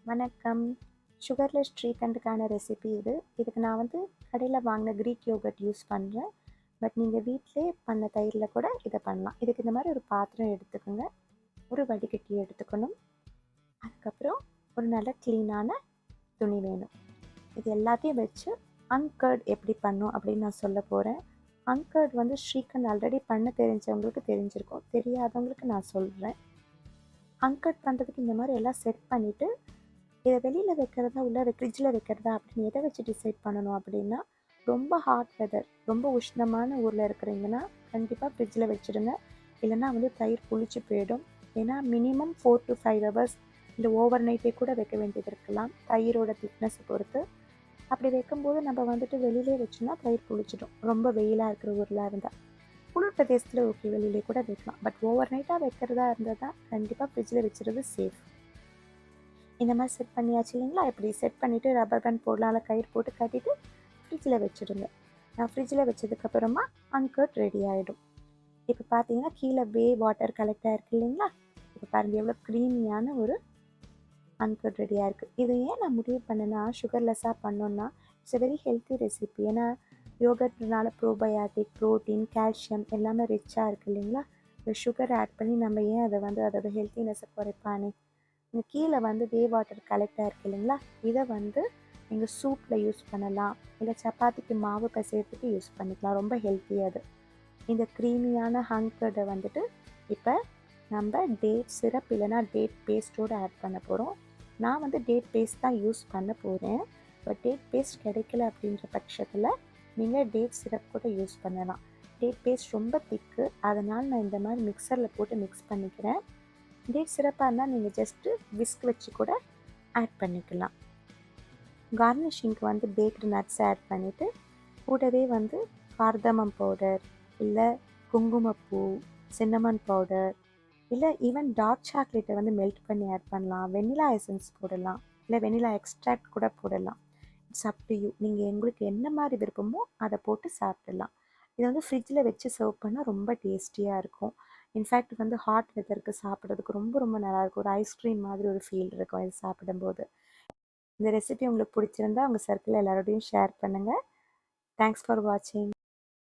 வணக்கம். Sugarless ஸ்ரீகண்டுக்கான recipe இது. இதுக்கு நான் வந்து கடையில் வாங்கின க்ரீக் யோகர்ட் யூஸ் பண்ணுறேன். பட் நீங்கள் வீட்டிலே பண்ண தயிரில் கூட இதை பண்ணலாம். இதுக்கு இந்த மாதிரி ஒரு பாத்திரம் எடுத்துக்கோங்க. ஒரு வடிகட்டி எடுத்துக்கணும். அதுக்கப்புறம் ஒரு நல்ல க்ளீனான துணி வேணும். இது எல்லாத்தையும் வச்சு அன்கர்ட் எப்படி பண்ணும் அப்படின்னு நான் சொல்ல போகிறேன். அன்கர்ட் வந்து ஸ்ரீகண்ட் ஆல்ரெடி பண்ண தெரிஞ்சவங்களுக்கு தெரிஞ்சிருக்கும். தெரியாதவங்களுக்கு நான் சொல்கிறேன். அன்கட் பண்ணுறதுக்கு இந்த மாதிரி எல்லாம் செட் பண்ணிவிட்டு இதை வெளியில் வைக்கிறதா உள்ள ஃப்ரிட்ஜில் வைக்கிறதா அப்படின்னு எதை வச்சு டிசைட் பண்ணணும் அப்படின்னா, ரொம்ப ஹாட் வெதர், ரொம்ப உஷ்ணமான ஊரில் இருக்கிறீங்கன்னா கண்டிப்பாக ஃப்ரிட்ஜில் வச்சுடுங்க. இல்லைன்னா வந்து தயிர் புளிச்சு போயிடும். ஏன்னா மினிமம் 4 to 5 hours இல்லை ஓவர் நைட்டே கூட வைக்க வேண்டியது இருக்கலாம், தயிரோட திக்னஸ் பொறுத்து. அப்படி வைக்கும்போது நம்ம வந்துட்டு வெளியிலே வச்சோன்னா தயிர் புளிச்சிடும், ரொம்ப வெயிலாக இருக்கிற ஊரில் இருந்தால். குளிர் பிரதேசத்தில் ஓகே, வெளியிலே கூட வைக்கலாம். பட் ஓவர் நைட்டாக வைக்கிறதா இருந்தால் தான் கண்டிப்பாக ஃப்ரிட்ஜில் வச்சுறது சேஃப். இந்த மாதிரி செட் பண்ணியாச்சு இல்லைங்களா? இப்படி செட் பண்ணிவிட்டு ரப்பர் பேண்ட் போடலாம், இல்லை கயிறு போட்டு கட்டிட்டு ஃப்ரிட்ஜில் வச்சுடுங்க. நான் ஃப்ரிட்ஜில் வச்சதுக்கப்புறமா அன்கட் ரெடி ஆகிடும். இப்போ பார்த்தீங்கன்னா கீழே வாட்டர் கலெக்ட் ஆகிருக்கு இல்லைங்களா? இப்போ பாருங்கள் எவ்வளோ க்ரீமியான ஒரு அன்கட் ரெடியாக இருக்குது. இது ஏன் நான் முடிவு பண்ணேன்னா, சுகர்லெஸ்ஸாக பண்ணோன்னா it's a very healthy recipe. ஏன்னா யோகர்ட்னால ப்ரோபயாட்டிக், ப்ரோட்டீன், கால்சியம் எல்லாமே ரிச்சாக இருக்குது இல்லைங்களா? இப்போ சுகர் ஆட் பண்ணி நம்ம ஏன் அதை வந்து அதோட ஹெல்த்தினஸை குறைப்பானே. இங்கே கீழே வந்து வாட்டர் கலெக்ட் ஆகிருக்கு இல்லைங்களா? இதை வந்து நீங்கள் சூப்பில் யூஸ் பண்ணலாம், இல்லை சப்பாத்திக்கு மாவு பிசையறதுக்கு யூஸ் பண்ணிக்கலாம். ரொம்ப ஹெல்த்தி அது. இந்த க்ரீமியான ஹங்கர்டை வந்துட்டு இப்போ நம்ம டேட் சிரப் இல்லைனா டேட் பேஸ்ட்டோடு ஆட் பண்ண போகிறோம். நான் வந்து டேட் பேஸ்ட் தான் யூஸ் பண்ண போகிறேன். பட் டேட் பேஸ்ட் கிடைக்கல அப்படின்ற பட்சத்தில் நீங்கள் டேட் சிரப் கூட யூஸ் பண்ணலாம். டேட் பேஸ்ட் ரொம்ப திக்கு, அதனால் நான் இந்த மாதிரி மிக்சரில் போட்டு மிக்ஸ் பண்ணிக்கிறேன். டேட் சிரப்பாக இருந்தால் நீங்கள் ஜஸ்ட்டு விஸ்க் வச்சு கூட ஆட் பண்ணிக்கலாம். கார்னிஷிங்க்கு வந்து பேக்டு நட்ஸ் ஆட் பண்ணிவிட்டு கூடவே வந்து கார்தமம் பவுடர், இல்லை குங்குமப்பூ, சின்னமன் பவுடர், இல்லை ஈவன் டார்க் சாக்லேட்டை வந்து மெல்ட் பண்ணி ஆட் பண்ணலாம். வெனிலா எசன்ஸ் போடலாம், இல்லை வெனிலா எக்ஸ்ட்ராக்ட் கூட போடலாம். It's up to you. நீங்கள் உங்களுக்கு என்ன மாதிரி விருப்பமோ அதை போட்டு சாப்பிடலாம். இதை வந்து ஃப்ரிட்ஜில் வச்சு சர்வ் பண்ணால் ரொம்ப டேஸ்டியாக இருக்கும். இன்ஃபேக்ட் வந்து ஹாட் வெதருக்கு சாப்பிட்றதுக்கு ரொம்ப ரொம்ப நல்லாயிருக்கும். ஒரு ஐஸ்கிரீம் மாதிரி ஒரு ஃபீல் இருக்கும் இது சாப்பிடும்போது. இந்த ரெசிபி உங்களுக்கு பிடிச்சிருந்தா உங்கள் சர்க்கிளில் எல்லாரோடையும் ஷேர் பண்ணுங்கள். தேங்க்ஸ் ஃபார் வாட்சிங்.